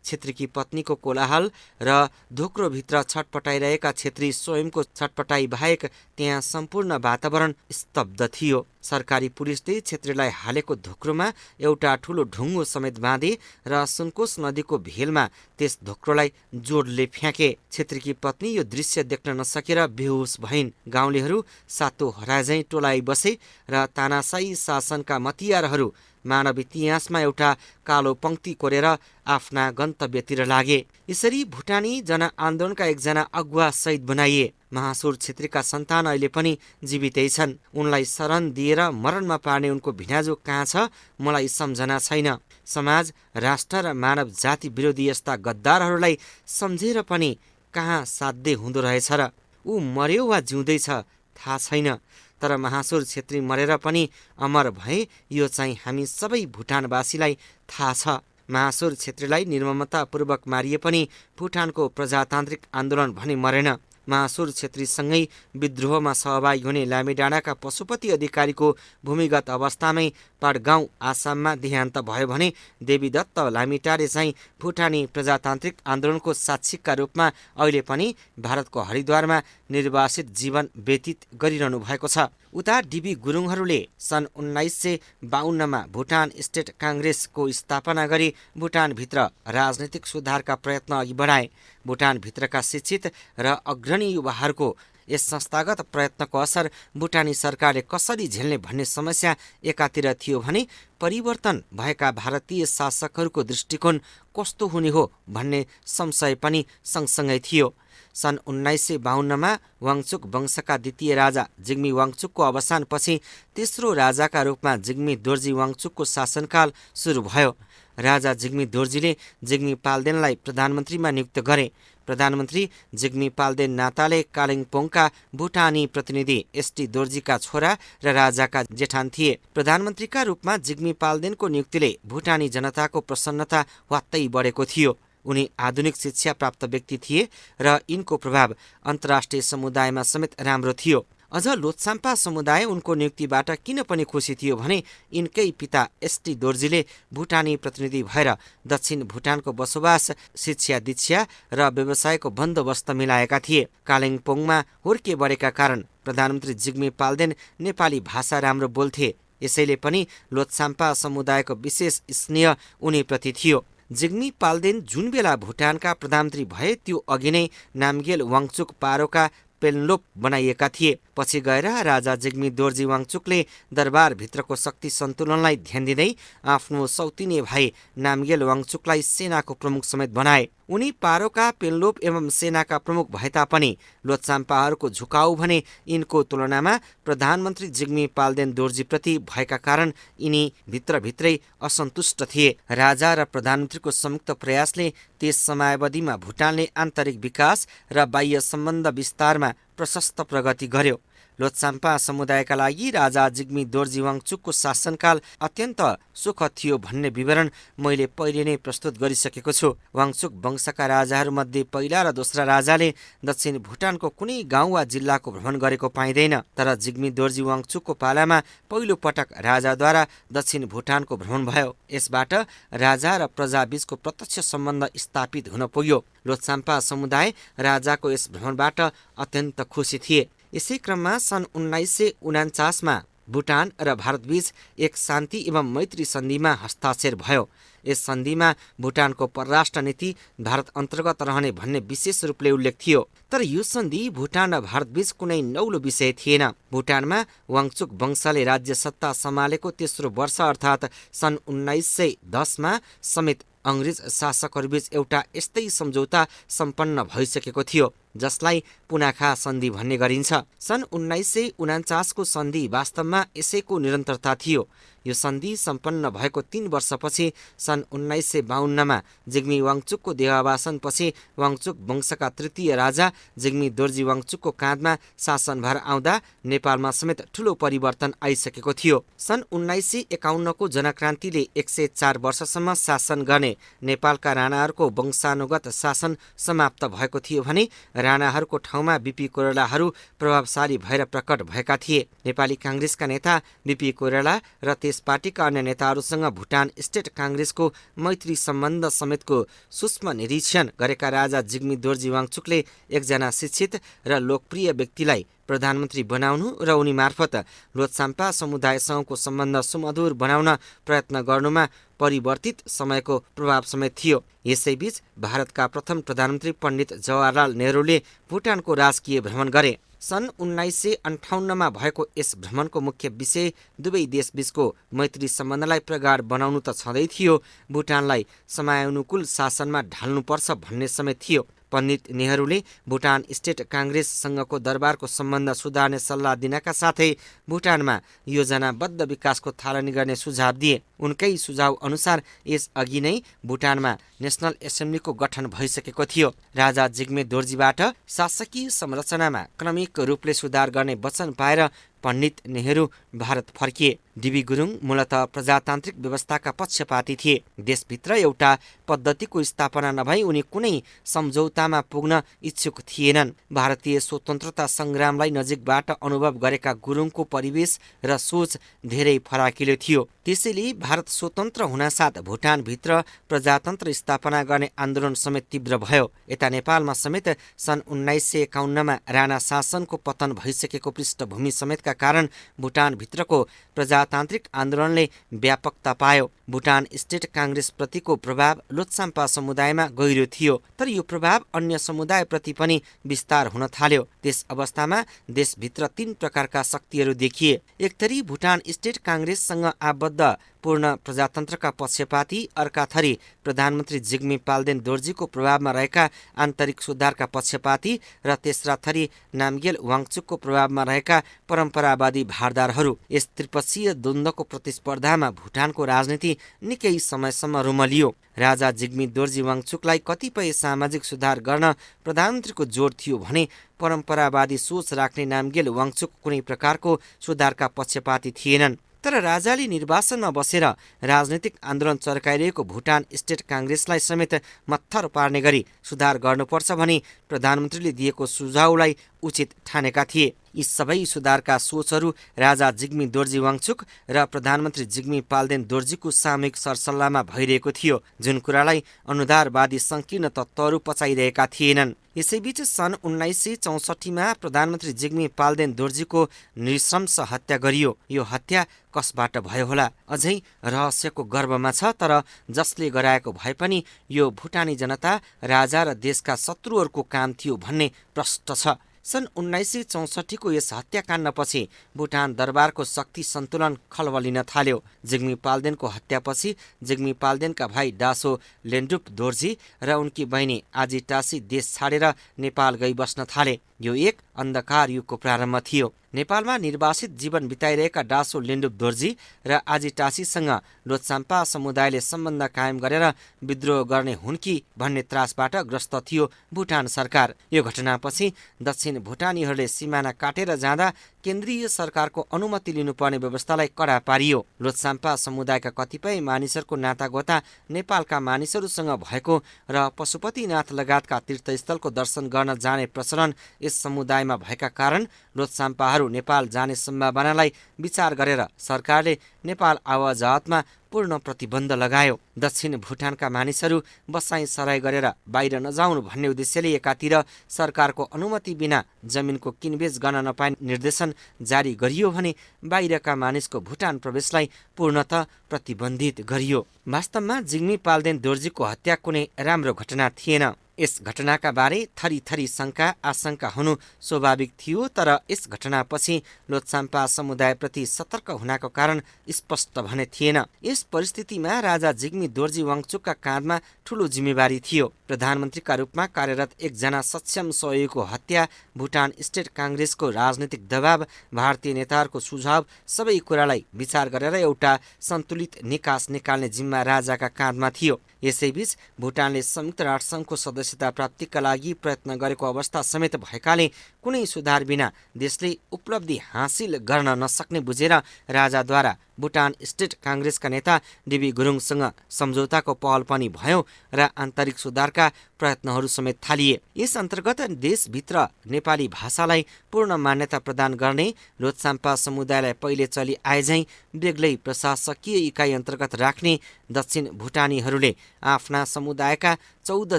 छेत्रीकी पत्नीको कोलाहल र धोक्रोभित्र छटपटाइरहेका छेत्री स्वयंको छटपटाई बाहेक त्यहाँ सम्पूर्ण वातावरण स्तब्ध थियो। सरकारी पुलिसले छेत्रीलाई हालेको धोक्रोमा एउटा ठुलो ढुङ्गो समेत बाँधे र सुनकोस नदीको भेलमा त्यस धोक्रोलाई जोडले फ्याँके। छेत्रीकी पत्नी यो दृश्य देख्न नसकेर बेहोस भइन्। गाउँलेहरू सातो हराझैँ टोलाइ बसे र तानाशाही शासनका मतियारहरू मानव इतिहासमा एउटा कालो पंक्ति कोरेर आफ्ना गन्तव्यतिर लागे। यसरी भुटानी जनआन्दोलनका एकजना अगुवा शहीद बनाइए। महासुर छेत्रीका सन्तान अहिले पनि जीवितै छन्। उनलाई शरण दिएर मरणमा पार्ने उनको भिनाजु कहाँ छ मलाई सम्झना छैन। समाज, राष्ट्र र मानव जाति विरोधी यस्ता गद्दारहरूलाई सम्झेर पनि कहाँ साध्य हुँदो रहेछ र। ऊ मर्यो वा जिउँदैछ थाहा छैन, तर महासुर छेत्री मरेर पनि अमर भए यो चाहिँ हामी सबै भुटानवासीलाई थाहा छ। महासुर छेत्रीलाई निर्ममतापूर्वक मारिए पनि भुटानको प्रजातान्त्रिक आन्दोलन भने मरेन। महासुर छेत्रीसँगै विद्रोहमा सहभागी हुने लामीडाँडाका पशुपति अधिकारीको भूमिगत अवस्थामै पाटगाउँ आसाममा देहान्त भयो भने देवीदत्त लामिटारे चाहिँ भुटानी प्रजातान्त्रिक आन्दोलनको साक्षीका रूपमा अहिले पनि भारतको हरिद्वारमा निर्वासित जीवन व्यतीत गरिरहनु भएको छ। उता डीबी गुरुङहरूले सन् 1952मा भुटान स्टेट काङ्ग्रेसको स्थापना गरी भुटानभित्र राजनैतिक सुधारका प्रयत्न अघि बढाए। भुटानभित्रका शिक्षित र अग्रणी युवाहरूको यस संस्थागत प्रयत्नको असर भुटानी सरकारले कसरी झेल्ने भन्ने समस्या एकातिर थियो भने परिवर्तन भएका भारतीय शासकहरूको दृष्टिकोण कस्तो हुने हो भन्ने संशय पनि सँगसँगै थियो। सन् 1952मा वाङचुक वंशका द्वितीय राजा जिग्मी वाङचुकको अवसानपछि तेस्रो राजाका रूपमा जिग्मी दोर्जी वाङचुकको शासनकाल सुरु भयो। राजा जिग्मी दोर्जीले जिग्मी पाल्देनलाई प्रधानमन्त्रीमा नियुक्त गरे। प्रधानमन्त्री जिग्मी पाल्देन नाताले कालिम्पोङका भुटानी प्रतिनिधि एसटी दोर्जीका छोरा र राजाका जेठान थिए। प्रधानमन्त्रीका रूपमा जिग्मी पाल्देनको नियुक्तिले भुटानी जनताको प्रसन्नता वात्तै बढेको थियो। उनी आधुनिक शिक्षा प्राप्त व्यक्ति थिए र यिनको प्रभाव अन्तर्राष्ट्रिय समुदायमा समेत राम्रो थियो। अझ लोत्साम्पा समुदाय उनको नियुक्तिबाट किन पनि खुसी थियो भने यिनकै पिता एसटी दोर्जीले भुटानी प्रतिनिधि भएर दक्षिण भुटानको बसोबास, शिक्षा, दीक्षा र व्यवसायको बन्दोबस्त मिलाएका थिए। कालिम्पोङमा हुर्के बढेका कारण प्रधानमन्त्री जिग्मी पाल्देन नेपाली भाषा राम्रो बोल्थे। यसैले पनि लोत्साम्पा समुदायको विशेष स्नेह उनीप्रति थियो। जिग्मी पाल्देन जुन बेला भुटानका प्रधानमन्त्री भए त्यो अघि नै नामगेल वाङचुक पारोका पेल्लोप बनाइएका थिए। पछि गएर राजा जिग्मी दोर्जी वाङचुकले दरबारभित्रको शक्ति सन्तुलनलाई ध्यान दिँदै आफ्नो सौतिने भाइ नामगेल वाङचुकलाई सेनाको प्रमुख समेत बनाए। उनी पारोका पेल्लोप एवं सेनाका प्रमुख भए तापनि लोत्साम्पाहरूको झुकाउ भने यिनको तुलनामा प्रधानमन्त्री जिग्मी पाल्देन दोर्जीप्रति भएका कारण यिनी भित्रभित्रै असन्तुष्ट थिए। राजा र प्रधानमन्त्रीको संयुक्त प्रयासले त्यस समयावधिमा भुटानले आन्तरिक विकास र बाह्य सम्बन्ध विस्तारमा प्रशस्त प्रगति गर्यो। लोछाम्पा समुदायका लागि राजा जिग्मी दोर्जी वाङचुकको शासनकाल अत्यन्त सुखद थियो भन्ने विवरण मैले पहिले नै प्रस्तुत गरिसकेको छु। वाङचुक वंशका राजाहरूमध्ये पहिला र दोस्रा राजाले दक्षिण भुटानको कुनै गाउँ वा जिल्लाको भ्रमण गरेको पाइँदैन, तर जिग्मी दोर्जी वाङचुकको पालामा पहिलो पटक राजाद्वारा दक्षिण भुटानको भ्रमण भयो। यसबाट राजा र प्रजाबीचको प्रत्यक्ष सम्बन्ध स्थापित हुन पुग्यो। लोछाम्पा समुदाय राजाको यस भ्रमणबाट अत्यन्त खुसी थिए। यसै क्रममा सन् 1949मा भुटान र भारतबीच एक शान्ति एवं मैत्री सन्धिमा हस्ताक्षर भयो। यस सन्धिमा भुटानको परराष्ट्र नीति भारत अन्तर्गत रहने भन्ने विशेष रूपले उल्लेख थियो। तर यो सन्धि भुटान र भारतबीच कुनै नौलो विषय थिएन। भुटानमा वाङचुक वंशले राज्य सत्ता सम्हालेको तेस्रो वर्ष अर्थात् सन् 1910मा समेत अङ्ग्रेज शासकहरूबीच एउटा यस्तै सम्झौता सम्पन्न भइसकेको थियो, जसलाई पुनाखा सन्धि भन्ने गरिन्छ। सन् 1949को सन्धि वास्तवमा यसैको निरन्तरता थियो। यो सन्धि सम्पन्न भएको 3 वर्षपछि सन् 1952मा जिग्मी वाङचुकको देहावसानपछि वाङचुक वंशका तृतीय राजा जिग्मी दोर्जी वाङचुकको काँधमा शासनभार आउँदा नेपालमा समेत ठूलो परिवर्तन आइसकेको थियो। सन् 1951को जनक्रान्तिले 104 वर्षसम्म शासन गर्ने नेपालका राणाहरूको वंशानुगत शासन समाप्त भएको थियो भने राणाहरूको ठाउँमा बीपी कोइरालाहरू प्रभावशाली भएर प्रकट भएका थिए। नेपाली काङ्ग्रेसका नेता बीपी कोइराला र त्यस पार्टीका अन्य नेताहरूसँग भुटान स्टेट काङ्ग्रेसको मैत्री सम्बन्ध समेतको सूक्ष्म निरीक्षण गरेका राजा जिग्मी दोर्जी वाङचुकले एकजना शिक्षित र लोकप्रिय व्यक्तिलाई प्रधानमन्त्री बनाउनु र उनी मार्फत लोछाम्पा समुदायसँगको सम्बन्ध सुमधुर बनाउन प्रयत्न गर्नुमा परिवर्तित समयको प्रभाव समेत थियो। यसैबीच भारतका प्रथम प्रधानमन्त्री पण्डित जवाहरलाल नेहरूले भुटानको राजकीय भ्रमण गरे। सन् 1958मा भएको यस भ्रमणको मुख्य विषय दुवै देशबीचको मैत्री सम्बन्धलाई प्रगाढ बनाउनु त छँदै थियो, भुटानलाई समयानुकूल शासनमा ढाल्नुपर्छ भन्ने समेत थियो। पण्डित नेहरूले भुटान स्टेट काङ्ग्रेससँगको दरबारको सम्बन्ध सुधार्ने सल्लाह दिनका साथै भुटानमा योजनाबद्ध विकासको थालनी गर्ने सुझाव दिए। उनकै सुझाव अनुसार यस अघि नै भुटानमा नेसनल एसेम्ब्लीको गठन भइसकेको थियो। राजा जिग्मे दोर्जीबाट शासकीय संरचनामा क्रमिक रूपले सुधार गर्ने वचन पाएर पण्डित नेहरू भारत फर्किए। डीबी गुरुङ मूलतः प्रजातान्त्रिक व्यवस्थाका पक्षपाती थिए। देशभित्र एउटा पद्धतिको स्थापना नभई उनी कुनै सम्झौतामा पुग्न इच्छुक थिएनन्। भारतीय स्वतन्त्रता सङ्ग्रामलाई नजिकबाट अनुभव गरेका गुरुङको परिवेश र सोच धेरै फराकिलो थियो। त्यसैले भारत स्वतन्त्र हुनासाथ भुटानभित्र प्रजातन्त्र स्थापना गर्ने आन्दोलन समेत तीव्र भयो। यता नेपालमा समेत सन् 1951मा राणा शासनको पतन भइसकेको पृष्ठभूमि समेतका कारण भुटानभित्रको प्रजातान्त्रिक आन्दोलनले व्यापकता पायो। भुटान स्टेट काङ्ग्रेसप्रतिको प्रभाव लोछाम्पा समुदायमा गहिरो थियो, तर यो प्रभाव अन्य समुदायप्रति पनि विस्तार हुन थाल्यो। त्यस अवस्थामा देशभित्र 3 प्रकारका शक्तिहरू देखिए। एकथरी भुटान स्टेट काङ्ग्रेससँग आबद्ध पूर्ण प्रजातन्त्रका पक्षपाती, अर्का थरी प्रधानमन्त्री जिग्मी पाल्देन दोर्जीको प्रभावमा रहेका आन्तरिक सुधारका पक्षपाती र तेस्रा थरी नामग्याल वाङचुकको प्रभावमा रहेका परम्परावादी भारदारहरू। यस त्रिपक्षीय द्वन्द्वको प्रतिस्पर्धामा भुटानको राजनीति निकै समयसम्म रुमलियो। राजा जिग्मी दोर्जी वाङचुकलाई कतिपय सामाजिक सुधार गर्न प्रधानमन्त्रीको जोड थियो भने परम्परावादी सोच राख्ने नामग्याल वाङचुक कुनै प्रकारको सुधारका पक्षपाती थिएनन्। तर राजाले निर्वासनमा बसेर राजनीतिक आन्दोलन चर्काइरहेको भुटान स्टेट काङ्ग्रेसलाई समेत मत्थर पार्ने गरी सुधार गर्नुपर्छ भनी प्रधानमन्त्रीले दिएको सुझाउलाई उचित ठानेका थिए। यी सबै सुधारका सोचहरू राजा जिग्मी दोर्जी वाङचुक र प्रधानमन्त्री जिग्मी पाल्देन दोर्जीको सामूहिक सरसल्लाहमा भइरहेको थियो, जुन कुरालाई अनुदारवादी सङ्कीर्ण तत्त्वहरू पचाइरहेका थिएनन्। यसैबीच सन् 1964मा प्रधानमन्त्री जिग्मी पाल्देन दोर्जीको नृशंस हत्या गरियो। यो हत्या कसबाट भयो होला अझै रहस्यको गर्भमा छ, तर जसले गराएको भए पनि यो भुटानी जनता, राजा र देशका शत्रुहरूको काम थियो भन्ने प्रष्ट छ। सन् 1964को यस हत्याकाण्डपछि भुटान दरबारको शक्ति सन्तुलन खलबलिन थाल्यो। जिग्मी पाल्देनको हत्यापछि जिग्मी पाल्देनका भाइ डासो लेन्डुप दोर्जी र उनकी बहिनी आजी टासी देश छाडेर नेपाल गई बस्न थाले। यो एक अन्धकार युगको प्रारम्भ थियो। नेपालमा निर्वासित जीवन बिताइरहेका डासो लिन्डुप दोर्जी र आजी टासीसँग लोछाम्पा समुदायले सम्बन्ध कायम गरेर विद्रोह गर्ने हुन् कि भन्ने त्रासबाट ग्रस्त थियो भुटान सरकार। यो घटनापछि दक्षिण भुटानीहरूले सिमाना काटेर जाँदा केन्द्रीय सरकारको अनुमति लिनुपर्ने व्यवस्थालाई कडा पारियो। लोछाम्पा समुदायका कतिपय मानिसहरूको नातागोता नेपालका मानिसहरूसँग भएको र पशुपतिनाथ लगायतका तीर्थस्थलको दर्शन गर्न जाने प्रचलन यस समुदायमा भएका कारण लोछाम्पाहरू नेपाल जाने सम्भावनालाई विचार गरेर सरकारले नेपाल आवाजावतमा पूर्ण प्रतिबन्ध लगायो। दक्षिण भुटानका मानिसहरू बसाई सराई गरेर बाहिर नजाउनु भन्ने उद्देश्यले एकातिर सरकारको अनुमति बिना जमिनको किनबेच गर्न नपाइने निर्देशन जारी गरियो भने बाहिरका मानिसको भुटान प्रवेशलाई पूर्णतः प्रतिबन्धित गरियो। वास्तवमा जिग्मी पाल्देन दोर्जीको हत्या कुनै राम्रो घटना थिएन। यस घटनाका बारे थरी थरी शङ्का आशंका हुनु स्वाभाविक थियो, तर यस घटनापछि लोछाम्पा समुदायप्रति सतर्क हुनाको कारण स्पष्ट भने थिएन। यस परिस्थितिमा राजा जिग्मी दोर्जी वाङचुकका काँधमा ठूलो जिम्मेवारी थियो। प्रधानमन्त्रीका रूपमा कार्यरत एकजना सक्षम सहयोगीको हत्या, भुटान स्टेट काङ्ग्रेसको राजनीतिक दबाव, भारतीय नेताहरूको सुझाव सबै कुरालाई विचार गरेर एउटा सन्तुलित निकास निकाल्ने जिम्मा राजाका काँधमा थियो। यसैबीच भुटानले संयुक्त राष्ट्रसङ्घको सदस्यता प्राप्तिका लागि प्रयत्न गरेको अवस्था समेत भएकाले कुनै सुधार बिना देशले उपलब्धि हासिल गर्न नसक्ने बुझेर राजाद्वारा भुटान स्टेट काङ्ग्रेसका नेता डिबी गुरुङसँग सम्झौताको पहल पनि भयो र आन्तरिक सुधारका प्रयत्नहरू समेत थालिए। यस अन्तर्गत देशभित्र नेपाली भाषालाई पूर्ण मान्यता प्रदान गर्ने लोछाम्पा समुदायलाई पहिले चलि आएझैँ बेग्लै प्रशासकीय इकाइ अन्तर्गत राख्ने दक्षिण भुटानीहरूले आफ्ना समुदायका 14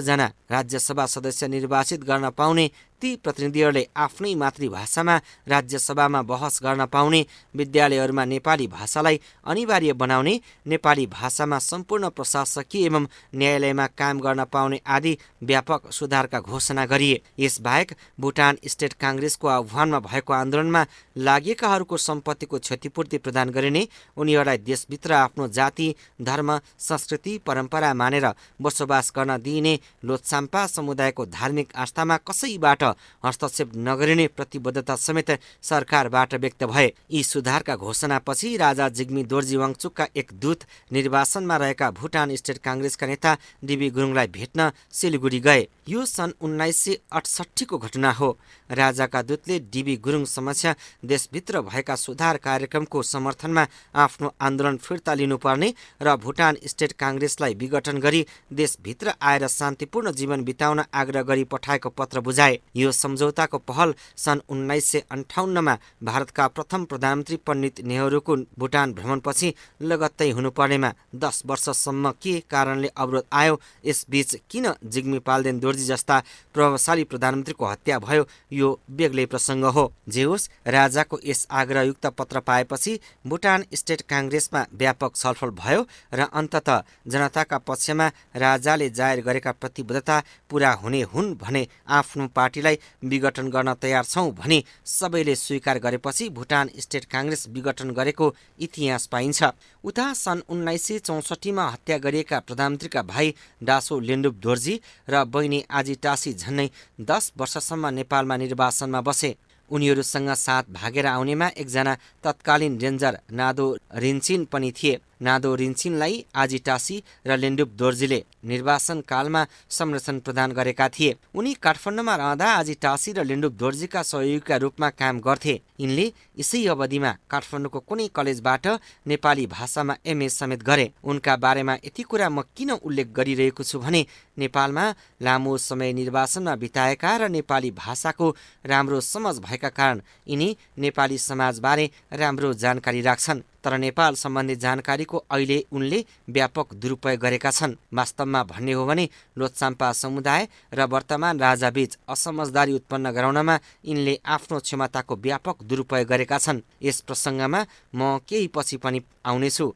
जना राज्यसभा सदस्य निर्वाचित गर्न पाउने, ती प्रतिनिधिहरूले आफ्नै मातृभाषामा राज्यसभामा बहस गर्न पाउने, विद्यालयहरूमा नेपाली भाषालाई अनिवार्य बनाउने, नेपाली भाषामा सम्पूर्ण प्रशासकीय एवं न्यायालयमा काम गर्न पाउने आदि व्यापक सुधारका घोषणा गरिए। यसबाहेक भुटान स्टेट काङ्ग्रेसको आह्वानमा भएको आन्दोलनमा लागेकाहरूको सम्पत्तिको क्षतिपूर्ति प्रदान गरिने, उनीहरूलाई देशभित्र आफ्नो जाति, धर्म, संस्कृति, परम्परा मानेर बसोबास गर्न दिइने, लोछाम्पा समुदायको धार्मिक आस्थामा कसैबाट हस्तक्षेप नगरिने प्रतिबद्धता समेत सरकारबाट व्यक्त भए। यी सुधारका घोषणापछि राजा जिग्मी दोर्जी वाङचुकका एक दूत निर्वासनमा रहेका भुटान स्टेट काङ्ग्रेसका नेता डिबी गुरुङलाई भेट्न सिलगढी गए। यो सन् 1968 को घटना हो। राजाका दूतले डिबी गुरुङ समक्ष देशभित्र भएका सुधार कार्यक्रमको समर्थनमा आफ्नो आन्दोलन फिर्ता लिनुपर्ने र भुटान स्टेट काङ्ग्रेसलाई विघटन गरी देशभित्र आएर शान्तिपूर्ण जीवन बिताउन आग्रह गरी पठाएको पत्र बुझाए। यो सम्झौताको पहल सन् 1958मा भारतका प्रथम प्रधानमन्त्री पण्डित नेहरूको भुटान भ्रमणपछि लगत्तै हुनुपर्नेमा 10 वर्षसम्म के कारणले अवरोध आयो, यसबीच किन जिग्मी पाल्देन दोर्जी जस्ता प्रभावशाली प्रधानमन्त्रीको हत्या भयो, यो बेग्लै प्रसङ्ग हो। जे होस्, राजाको यस आग्रहयुक्त पत्र पाएपछि भुटान स्टेट काङ्ग्रेसमा व्यापक छलफल भयो र अन्ततः जनताका पक्षमा राजाले जाहेर गरेका प्रतिबद्धता पूरा हुने हुन् भने आफ्नो पार्टीलाई विघटन गर्न तयार छौँ भनी सबैले स्वीकार गरेपछि भुटान स्टेट काङ्ग्रेस विघटन गरेको इतिहास पाइन्छ। उता सन् 1964मा हत्या गरिएका प्रधानमन्त्रीका भाइ डासो लिन्डुप दोर्जी र बहिनी आजी टासी झन्नै 10 वर्षसम्म नेपालमा निर्वासनमा बसे। उनीहरूसँग साथ भागेर आउनेमा एकजना तत्कालीन रेन्जर नादो रिन्चिन पनि थिए। नादो रिन्चिनलाई आजी टासी र लिन्डुप दोर्जीले निर्वासन कालमा संरक्षण प्रदान गरेका थिए। उनी काठमाडौँमा रहँदा आजी टासी र लिन्डुप दोर्जीका सहयोगीका रूपमा काम गर्थे। यिनले यसै अवधिमा काठमाडौँको कुनै कलेजबाट नेपाली भाषामा MA समेत गरे। उनका बारेमा यति कुरा म किन उल्लेख गरिरहेको छु भने नेपालमा लामो समय निर्वासनमा बिताएका र नेपाली भाषाको राम्रो समझ भएका कारण यिनी नेपाली समाजबारे राम्रो जानकारी राख्छन्। तर नेपाल सम्बन्धी जानकारीको अहिले उनले व्यापक दुरुपयोग गरेका छन्। वास्तवमा भन्ने हो भने लोछाम्पा समुदाय र वर्तमान राजाबीच असमझदारी उत्पन्न गराउनमा यिनले आफ्नो क्षमताको व्यापक दुरुपयोग गरेका छन्। यस प्रसङ्गमा म केही पछि पनि आउनेछु।